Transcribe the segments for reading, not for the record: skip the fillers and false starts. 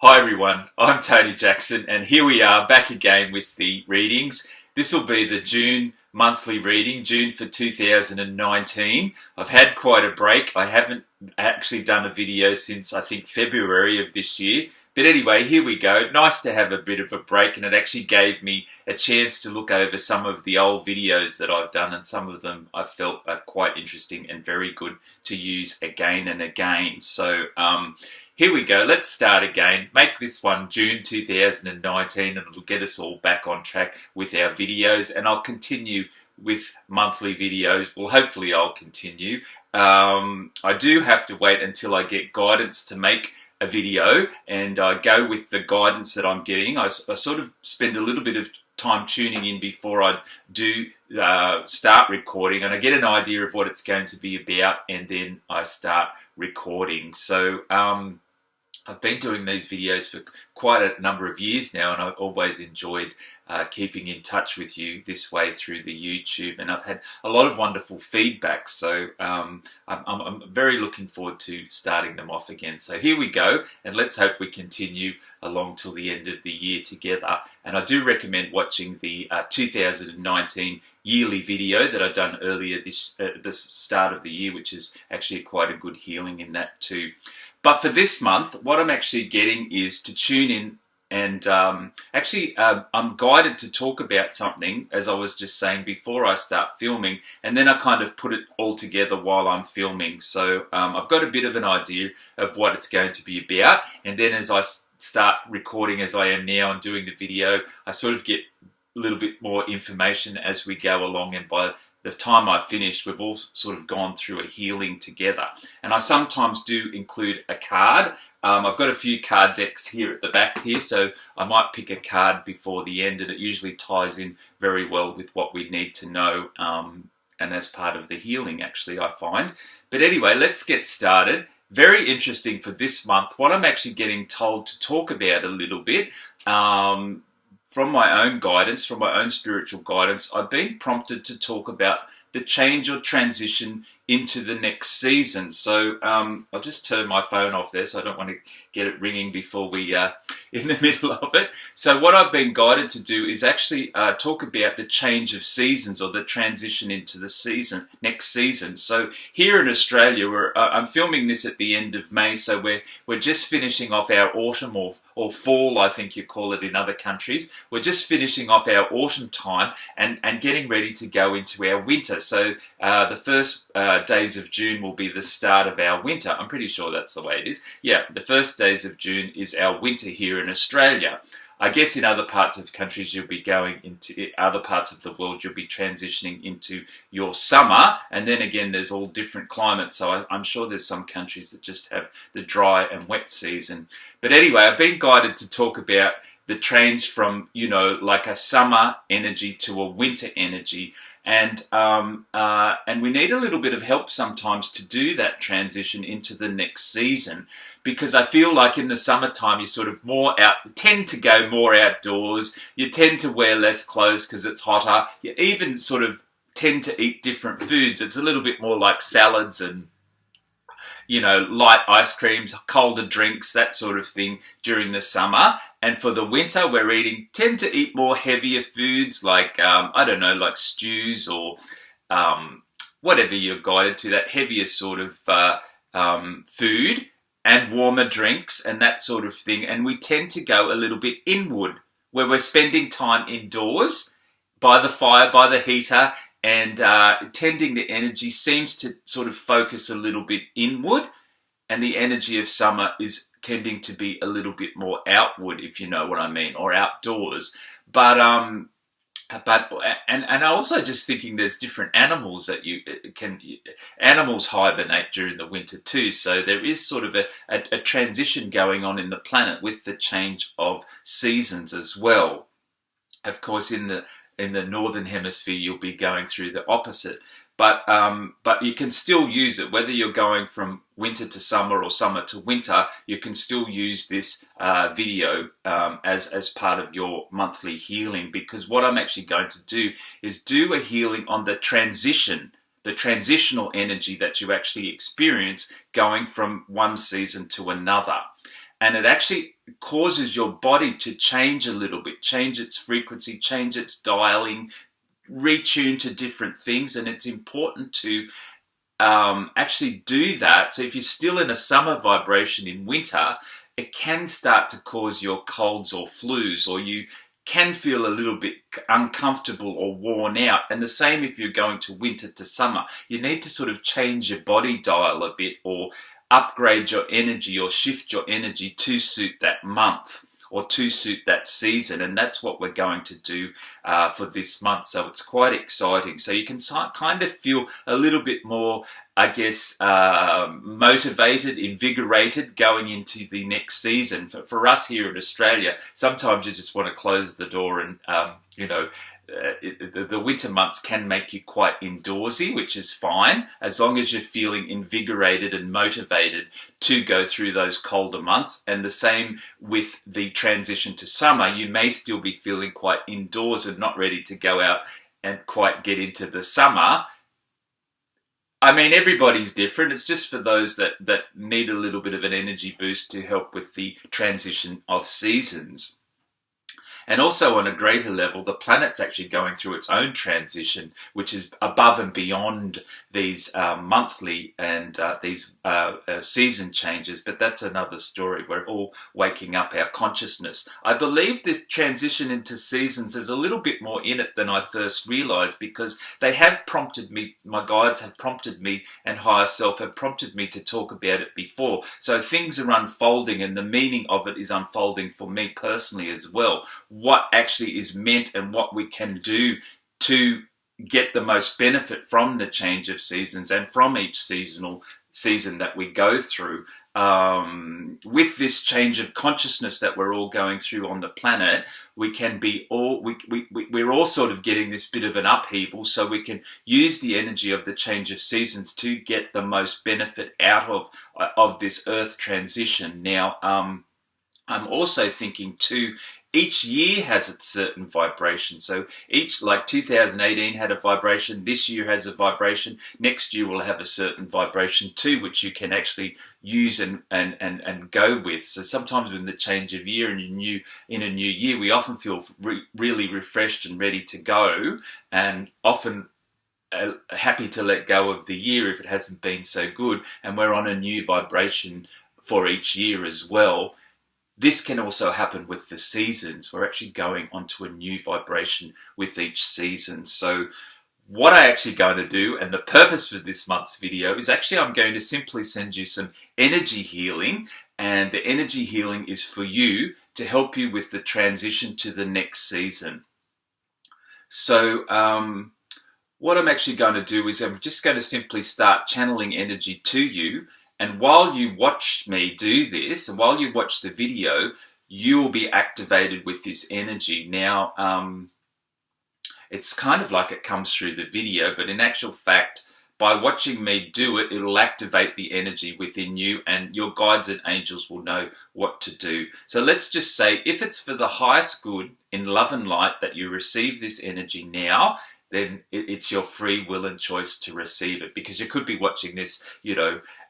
Hi everyone, I'm Tony Jackson and here we are back again with the readings. This will be the June monthly reading, June for 2019. I've had quite a break. I haven't actually done a video since I think February of this year. But anyway, here we go. Nice to have a bit of a break, and it actually gave me a chance to look over some of the old videos that I've done, and some of them I felt are quite interesting and very good to use again and again. So here we go. Let's start again. Make this one June 2019 and it'll get us all back on track with our videos, and I'll continue with monthly videos. Well, hopefully I'll continue. I do have to wait until I get guidance to make a video, and I go with the guidance that I'm getting. I sort of spend a little bit of time tuning in before I do start recording, and I get an idea of what it's going to be about, and then I start recording. So I've been doing these videos for quite a number of years now, and I've always enjoyed keeping in touch with you this way through the YouTube, and I've had a lot of wonderful feedback, so I'm very looking forward to starting them off again. So here we go, and let's hope we continue along till the end of the year together. And I do recommend watching the 2019 yearly video that I've done earlier this start of the year, which is actually quite a good healing in that too. But for this month, what I'm actually getting is to tune in, and I'm guided to talk about something, as I was just saying, before I start filming, and then I kind of put it all together while I'm filming. So I've got a bit of an idea of what it's going to be about, and then as I start recording, as I am now, and doing the video, I sort of get a little bit more information as we go along, and by the time I finished, we've all sort of gone through a healing together. And I sometimes do include a card. I've got a few card decks here at the back here, so I might pick a card before the end, and it usually ties in very well with what we need to know, and as part of the healing, actually, I find. But anyway, let's get started. Very interesting for this month, what I'm actually getting told to talk about a little bit. From my own guidance, from my own spiritual guidance, I've been prompted to talk about the change or transition into the next season. So I'll just turn my phone off there, so I don't want to get it ringing before we in the middle of it. So what I've been guided to do is actually talk about the change of seasons, or the transition into the next season. So here in Australia, I'm filming this at the end of May, so we're just finishing off our autumn, or fall, I think you call it in other countries. We're just finishing off our autumn time and getting ready to go into our winter. So the first days of June will be the start of our winter. I'm pretty sure that's the way it is. Yeah, the first days of June is our winter here in Australia. I guess in other parts of countries, you'll be going into other parts of the world, you'll be transitioning into your summer. And then again, there's all different climates. So I'm sure there's some countries that just have the dry and wet season. But anyway, I've been guided to talk about the change from, like a summer energy to a winter energy. And we need a little bit of help sometimes to do that transition into the next season, because I feel like in the summertime you sort of tend to go more outdoors, you tend to wear less clothes because it's hotter, you even sort of tend to eat different foods. It's a little bit more like salads and light ice creams, colder drinks, that sort of thing during the summer. And for the winter, tend to eat more heavier foods like, like stews or whatever you're guided to, that heavier sort of food, and warmer drinks and that sort of thing. And we tend to go a little bit inward, where we're spending time indoors by the fire, by the heater, and tending the energy seems to sort of focus a little bit inward, and the energy of summer is tending to be a little bit more outward, if you know what I mean, or outdoors. But I'm also just thinking there's different animals that animals hibernate during the winter too. So there is sort of a transition going on in the planet with the change of seasons as well. Of course, in the northern hemisphere, you'll be going through the opposite. But you can still use it, whether you're going from winter to summer or summer to winter. You can still use this video as part of your monthly healing, because what I'm actually going to do is do a healing on the transitional energy that you actually experience going from one season to another. And it actually causes your body to change a little bit, change its frequency, change its dialing, retune to different things. And it's important to actually do that. So if you're still in a summer vibration in winter, it can start to cause your colds or flus, or you can feel a little bit uncomfortable or worn out. And the same if you're going to winter to summer. You need to sort of change your body dial a bit, or upgrade your energy, or shift your energy to suit that month or to suit that season. And that's what we're going to do for this month. So it's quite exciting. So you can kind of feel a little bit more, I guess, motivated, invigorated going into the next season. For us here in Australia, sometimes you just want to close the door and, the winter months can make you quite indoorsy, which is fine, as long as you're feeling invigorated and motivated to go through those colder months. And the same with the transition to summer. You may still be feeling quite indoors and not ready to go out and quite get into the summer. I mean, everybody's different. It's just for those that need a little bit of an energy boost to help with the transition of seasons. And also on a greater level, the planet's actually going through its own transition, which is above and beyond these monthly and these season changes. But that's another story. We're all waking up our consciousness. I believe this transition into seasons is a little bit more in it than I first realized, because they have prompted me, my guides have prompted me, and higher self have prompted me to talk about it before. So things are unfolding, and the meaning of it is unfolding for me personally as well. What actually is meant and what we can do to get the most benefit from the change of seasons and from each seasonal season that we go through. With this change of consciousness that we're all going through on the planet, we can be all we're all sort of getting this bit of an upheaval, so we can use the energy of the change of seasons to get the most benefit out of this earth transition. Now, I'm also thinking too, each year has its certain vibration. So each, like 2018 had a vibration, this year has a vibration, next year will have a certain vibration too, which you can actually use and go with. So sometimes in the change of year and in a new year, we often feel really refreshed and ready to go, and often happy to let go of the year if it hasn't been so good, and we're on a new vibration for each year as well. This can also happen with the seasons. We're actually going onto a new vibration with each season. So what I'm actually going to do, and the purpose for this month's video, is actually I'm going to simply send you some energy healing, and the energy healing is for you to help you with the transition to the next season. So what I'm actually going to do is I'm just going to simply start channeling energy to you. And while you watch me do this, and while you watch the video, you will be activated with this energy. Now, it's kind of like it comes through the video, but in actual fact, by watching me do it, it'll activate the energy within you, and your guides and angels will know what to do. So let's just say, if it's for the highest good in love and light that you receive this energy now, then it's your free will and choice to receive it, because you could be watching this,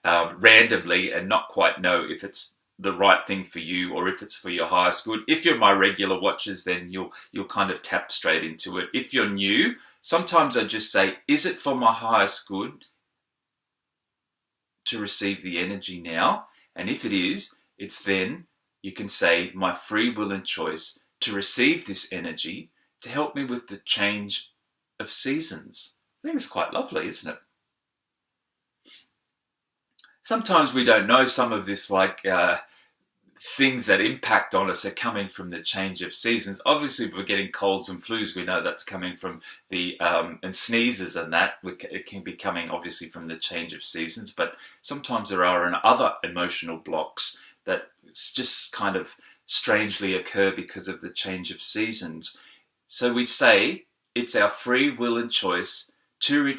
randomly and not quite know if it's the right thing for you or if it's for your highest good. If you're my regular watchers, then you'll kind of tap straight into it. If you're new, sometimes I just say, is it for my highest good to receive the energy now? And if it is, it's then you can say, my free will and choice to receive this energy to help me with the change of seasons. I think it's quite lovely, isn't it? Sometimes we don't know some of this, things that impact on us are coming from the change of seasons. Obviously, if we're getting colds and flus, we know that's coming from the and sneezes and that. It can be coming obviously from the change of seasons, but sometimes there are other emotional blocks that just kind of strangely occur because of the change of seasons. So we say, it's our free will and choice to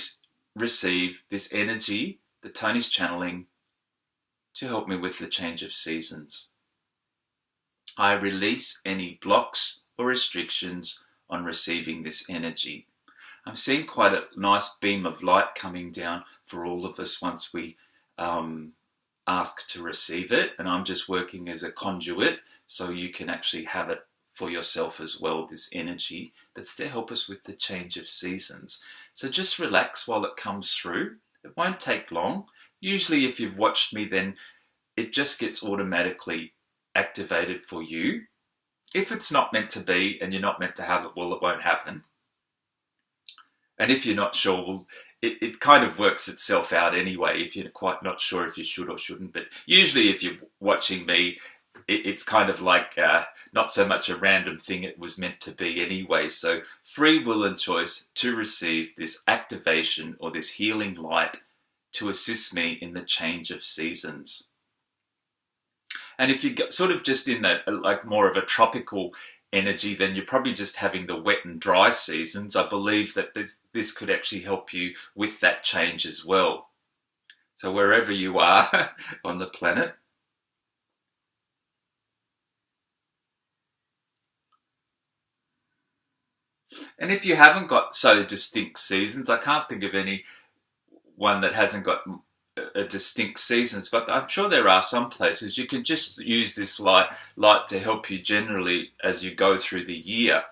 receive this energy that Tony's channeling to help me with the change of seasons. I release any blocks or restrictions on receiving this energy. I'm seeing quite a nice beam of light coming down for all of us once we are ask to receive it, and I'm just working as a conduit so you can actually have it for yourself as well, this energy that's to help us with the change of seasons. So just relax while it comes through. It won't take long. Usually if you've watched me, then it just gets automatically activated for you. If it's not meant to be and you're not meant to have it, well, it won't happen. And if you're not sure, well, it kind of works itself out anyway if you're quite not sure if you should or shouldn't. But usually if you're watching me, it's kind of like not so much a random thing, it was meant to be anyway. So free will and choice to receive this activation or this healing light to assist me in the change of seasons. And if you're sort of just in that, like more of a tropical energy, then you're probably just having the wet and dry seasons. I believe that this could actually help you with that change as well. So wherever you are on the planet, and if you haven't got so distinct seasons, I can't think of any one that hasn't got a distinct seasons, but I'm sure there are some places you can just use this light to help you generally as you go through the year.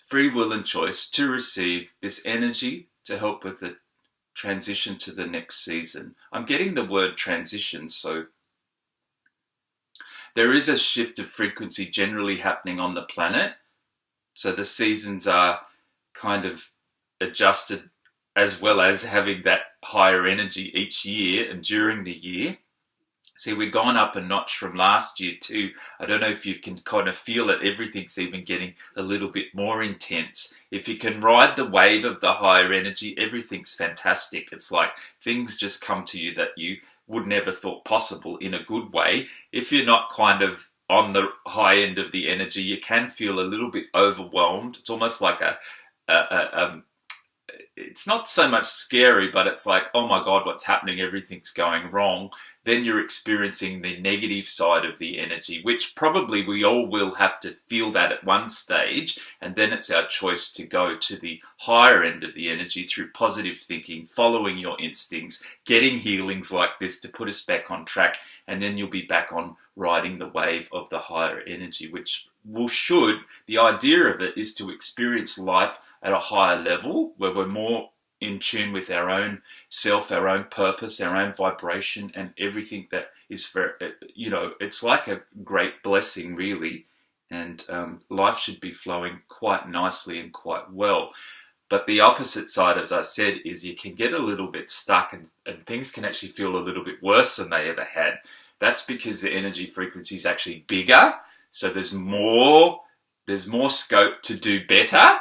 Free will and choice to receive this energy to help with the transition to the next season. I'm getting the word transition, so there is a shift of frequency generally happening on the planet. So the seasons are kind of adjusted, as well as having that higher energy each year and during the year. See, we've gone up a notch from last year too. I don't know if you can kind of feel it. Everything's even getting a little bit more intense. If you can ride the wave of the higher energy, everything's fantastic. It's like things just come to you that you would never thought possible in a good way. If you're not kind of on the high end of the energy, you can feel a little bit overwhelmed. It's almost like it's not so much scary, but it's like, oh my God, what's happening? Everything's going wrong. Then you're experiencing the negative side of the energy, which probably we all will have to feel that at one stage. And then it's our choice to go to the higher end of the energy through positive thinking, following your instincts, getting healings like this to put us back on track. And then you'll be back on riding the wave of the higher energy, which the idea of it is to experience life at a higher level where we're more in tune with our own self, our own purpose, our own vibration, and everything that is for, it's like a great blessing really. And life should be flowing quite nicely and quite well. But the opposite side, as I said, is you can get a little bit stuck and things can actually feel a little bit worse than they ever had. That's because the energy frequency is actually bigger. So there's more scope to do better.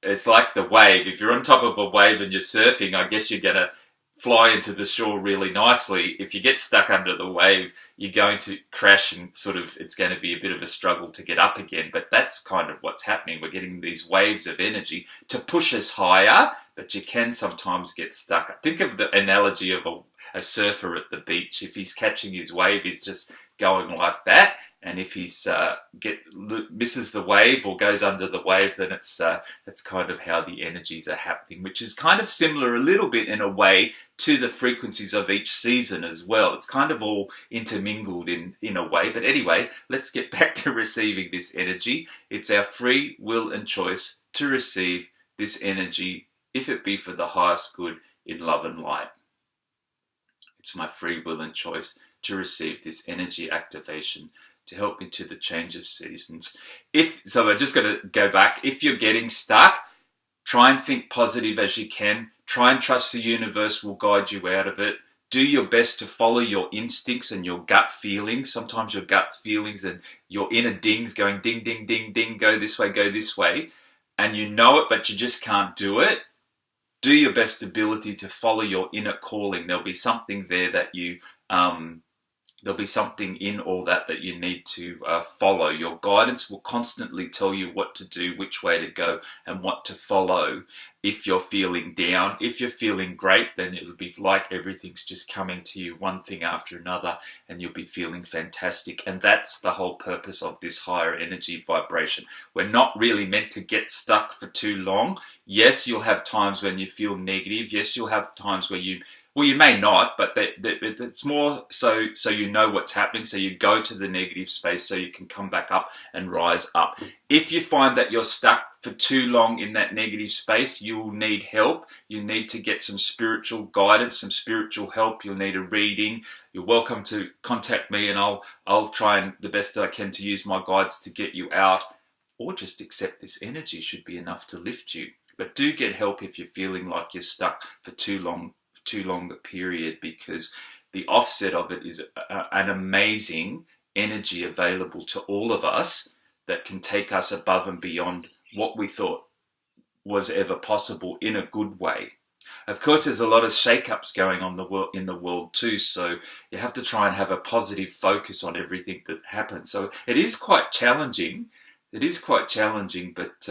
It's like the wave. If you're on top of a wave and you're surfing, I guess you're going to fly into the shore really nicely. If you get stuck under the wave, you're going to crash and it's going to be a bit of a struggle to get up again. But that's kind of what's happening. We're getting these waves of energy to push us higher, but you can sometimes get stuck. Think of the analogy of a surfer at the beach. If he's catching his wave, he's just going like that. And if he's misses the wave or goes under the wave, then that's kind of how the energies are happening, which is kind of similar a little bit in a way to the frequencies of each season as well. It's kind of all intermingled in a way. But anyway, let's get back to receiving this energy. It's our free will and choice to receive this energy, if it be for the highest good in love and light. It's my free will and choice to receive this energy activation to help me to the change of seasons. So we're just going to go back. If you're getting stuck, try and think positive as you can. Try and trust the universe will guide you out of it. Do your best to follow your instincts and your gut feelings. Sometimes your gut feelings and your inner ding's going ding, ding, ding, ding, go this way. And you know it, but you just can't do it. Do your best ability to follow your inner calling. There'll be something there that you there'll be something in all that that you need to follow. Your guidance will constantly tell you what to do, which way to go, and what to follow. If you're feeling down, if you're feeling great, then it'll be like everything's just coming to you, one thing after another, and you'll be feeling fantastic. And that's the whole purpose of this higher energy vibration. We're not really meant to get stuck for too long. Yes, you'll have times when you feel negative. Yes, you'll have times where you may not, but it's more so you know what's happening, so you go to the negative space so you can come back up and rise up. If you find that you're stuck for too long in that negative space, you will need help. You need to get some spiritual guidance, some spiritual help. You'll need a reading. You're welcome to contact me, and I'll try and the best that I can to use my guides to get you out, or just accept this energy should be enough to lift you. But do get help if you're feeling like you're stuck for too long period, because the offset of it is an amazing energy available to all of us that can take us above and beyond what we thought was ever possible in a good way. Of course, there's a lot of shake-ups going on in the world too, so you have to try and have a positive focus on everything that happens. So it is quite challenging. But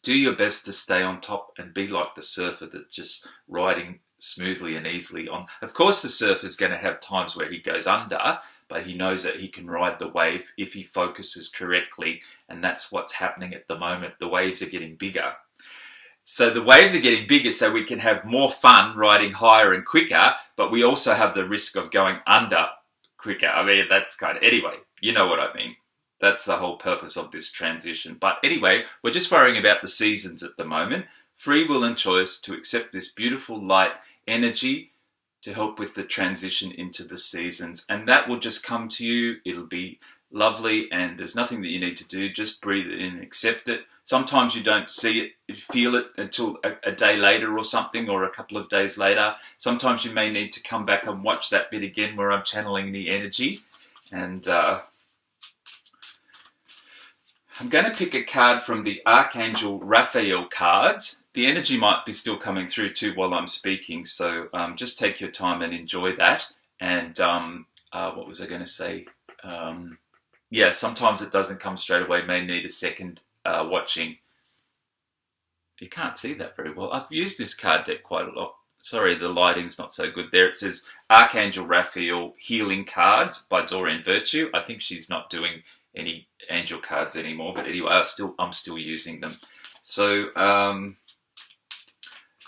do your best to stay on top and be like the surfer that's just riding smoothly and easily on. Of course, the surfer's going to have times where he goes under, but he knows that he can ride the wave if he focuses correctly, and that's what's happening at the moment. The waves are getting bigger. So the waves are getting bigger so we can have more fun riding higher and quicker, but we also have the risk of going under quicker. I mean, that's kind of... Anyway, you know what I mean. That's the whole purpose of this transition. But anyway, we're just worrying about the seasons at the moment. Free will and choice to accept this beautiful light energy to help with the transition into the seasons. And that will just come to you. It'll be lovely, and there's nothing that you need to do. Just breathe it in and accept it. Sometimes you don't see it, feel it until a day later or something, or a couple of days later. Sometimes you may need to come back and watch that bit again where I'm channeling the energy. And I'm going to pick a card from the Archangel Raphael cards. The energy might be still coming through too while I'm speaking, so just take your time and enjoy that. And what was I going to say? Yeah, sometimes it doesn't come straight away. May need a second watching. You can't see that very well. I've used this card deck quite a lot. Sorry, the lighting's not so good there. It says Archangel Raphael Healing Cards by Doreen Virtue. I think she's not doing any angel cards anymore, but anyway, I'm still using them. So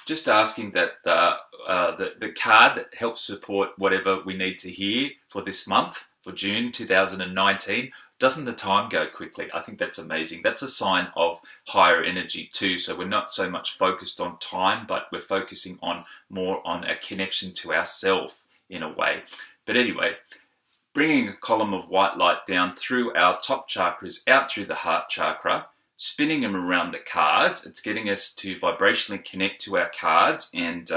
just asking that the card that helps support whatever we need to hear for this month, for June 2019, doesn't the time go quickly? I think that's amazing. That's a sign of higher energy too. So we're not so much focused on time, but we're focusing more on a connection to ourselves in a way. But anyway, bringing a column of white light down through our top chakras, out through the heart chakra, spinning them around the cards. It's getting us to vibrationally connect to our cards and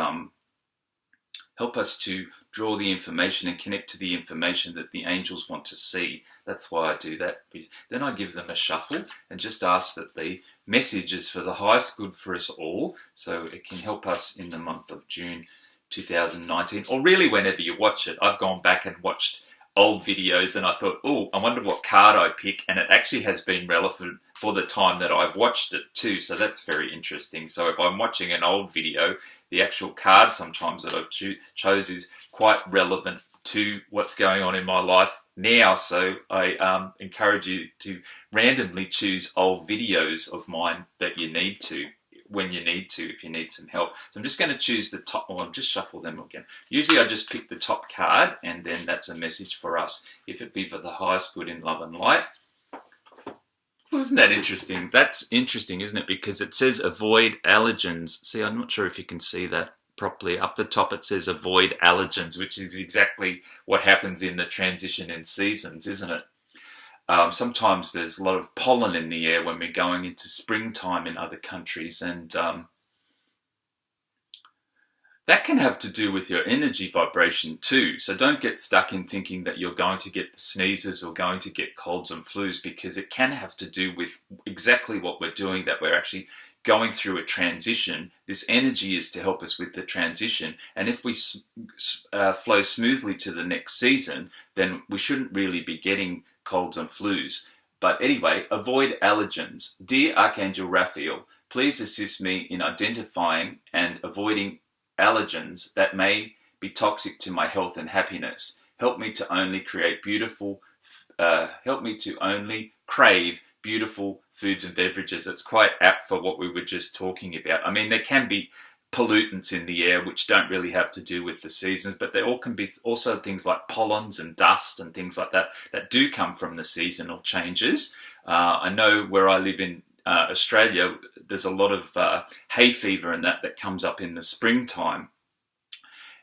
help us to draw the information and connect to the information that the angels want to see. That's why I do that. Then I give them a shuffle and just ask that the message is for the highest good for us all, so it can help us in the month of June 2019, or really whenever you watch it. I've gone back and watched old videos and I thought, oh, I wonder what card I pick, and it actually has been relevant for the time that I've watched it too, so that's very interesting. So if I'm watching an old video, the actual card sometimes that I've chose is quite relevant to what's going on in my life now. So I encourage you to randomly choose old videos of mine that you need to, when you need to, if you need some help. So I'm just going to choose the top, or I'll just shuffle them again. Usually I just pick the top card, and then that's a message for us, if it be for the highest good in love and light. Well, isn't that interesting? That's interesting, isn't it? Because it says avoid allergens. See, I'm not sure if you can see that properly. Up the top it says avoid allergens, which is exactly what happens in the transition in seasons, isn't it? Sometimes there's a lot of pollen in the air when we're going into springtime in other countries, and that can have to do with your energy vibration too. So don't get stuck in thinking that you're going to get the sneezes or going to get colds and flus, because it can have to do with exactly what we're doing, that we're actually going through a transition This energy is to help us with the transition. And if we flow smoothly to the next season, then we shouldn't really be getting colds and flus. But anyway, avoid allergens. Dear Archangel Raphael, please assist me in identifying and avoiding allergens that may be toxic to my health and happiness. Help me to only crave beautiful foods and beverages. It's quite apt for what we were just talking about. I mean, there can be pollutants in the air which don't really have to do with the seasons, but there all can be also things like pollens and dust and things like that that do come from the seasonal changes. I know where I live in Australia, there's a lot of hay fever and that comes up in the springtime.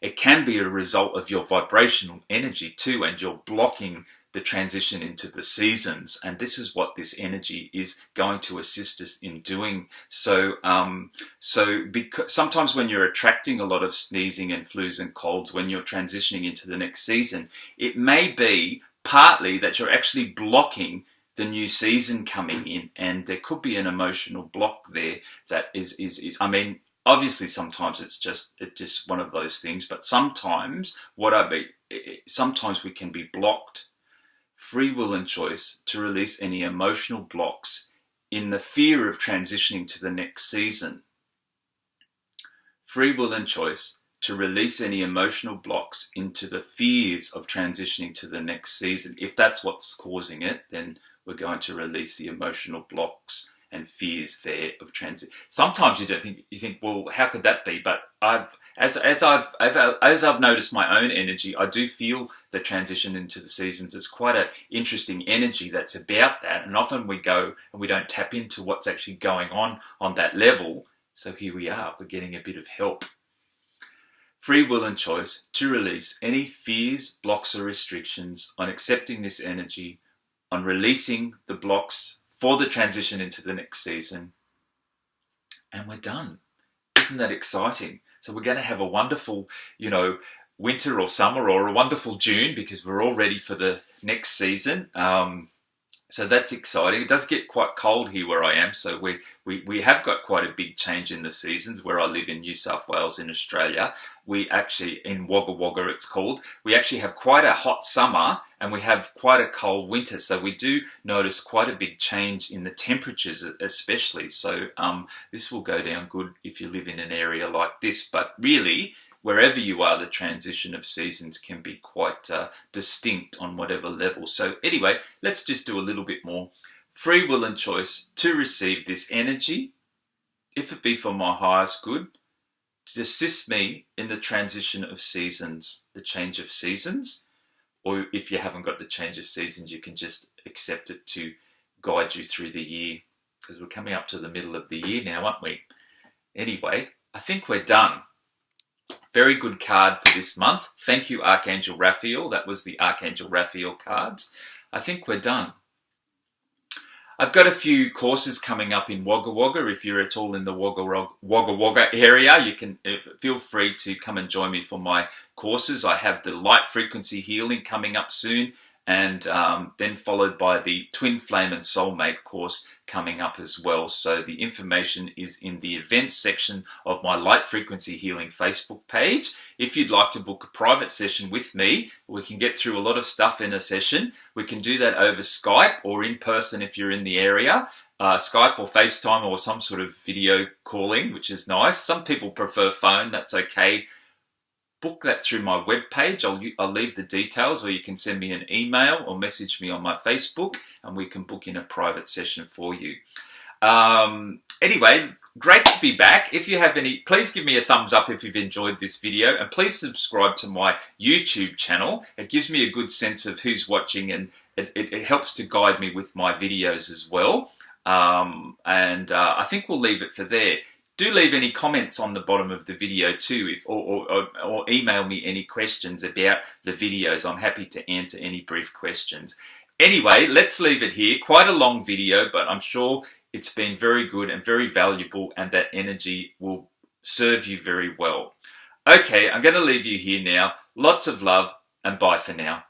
It can be a result of your vibrational energy too, and you're blocking the transition into the seasons, and this is what this energy is going to assist us in doing. So because sometimes when you're attracting a lot of sneezing and flus and colds when you're transitioning into the next season, it may be partly that you're actually blocking the new season coming in, and there could be an emotional block there that is I mean, obviously sometimes it's just one of those things, but sometimes sometimes we can be blocked. Free will and choice to release any emotional blocks in the fear of transitioning to the next season. Free will and choice to release any emotional blocks into the fears of transitioning to the next season. If that's what's causing it, then we're going to release the emotional blocks and fears there of transit. Sometimes you think, well, how could that be? But as I've noticed my own energy, I do feel the transition into the seasons. It's quite an interesting energy that's about that, and often we go and we don't tap into what's actually going on that level. So here we are, we're getting a bit of help. Free will and choice to release any fears, blocks or restrictions on accepting this energy, on releasing the blocks for the transition into the next season, and we're done. Isn't that exciting? So we're going to have a wonderful, winter or summer, or a wonderful June, because we're all ready for the next season. So that's exciting. It does get quite cold here where I am, so we have got quite a big change in the seasons where I live in New South Wales in Australia. We actually, in Wagga Wagga it's called, we actually have quite a hot summer and we have quite a cold winter, so we do notice quite a big change in the temperatures especially. So this will go down good if you live in an area like this, but really, wherever you are, the transition of seasons can be quite distinct on whatever level. So anyway, let's just do a little bit more. Free will and choice to receive this energy, if it be for my highest good, to assist me in the transition of seasons, the change of seasons. Or if you haven't got the change of seasons, you can just accept it to guide you through the year, because we're coming up to the middle of the year now, aren't we? Anyway, I think we're done. Very good card for this month. Thank you, Archangel Raphael. That was the Archangel Raphael cards. I think we're done. I've got a few courses coming up in Wagga Wagga. If you're at all in the Wagga Wagga area, you can feel free to come and join me for my courses. I have the light frequency healing coming up soon, and then followed by the Twin Flame and Soulmate course coming up as well. So the information is in the events section of my Light Frequency Healing Facebook page. If you'd like to book a private session with me, we can get through a lot of stuff in a session. We can do that over Skype or in person if you're in the area. Skype or FaceTime or some sort of video calling, which is nice. Some people prefer phone, that's okay. Book that through my webpage. I'll leave the details, or you can send me an email or message me on my Facebook and we can book in a private session for you. Anyway, great to be back. If you have any, please give me a thumbs up if you've enjoyed this video, and please subscribe to my YouTube channel. It gives me a good sense of who's watching, and it helps to guide me with my videos as well. I think we'll leave it for there. Do leave any comments on the bottom of the video too, or email me any questions about the videos. I'm happy to answer any brief questions. Anyway, let's leave it here. Quite a long video, but I'm sure it's been very good and very valuable, and that energy will serve you very well. Okay, I'm going to leave you here now. Lots of love, and bye for now.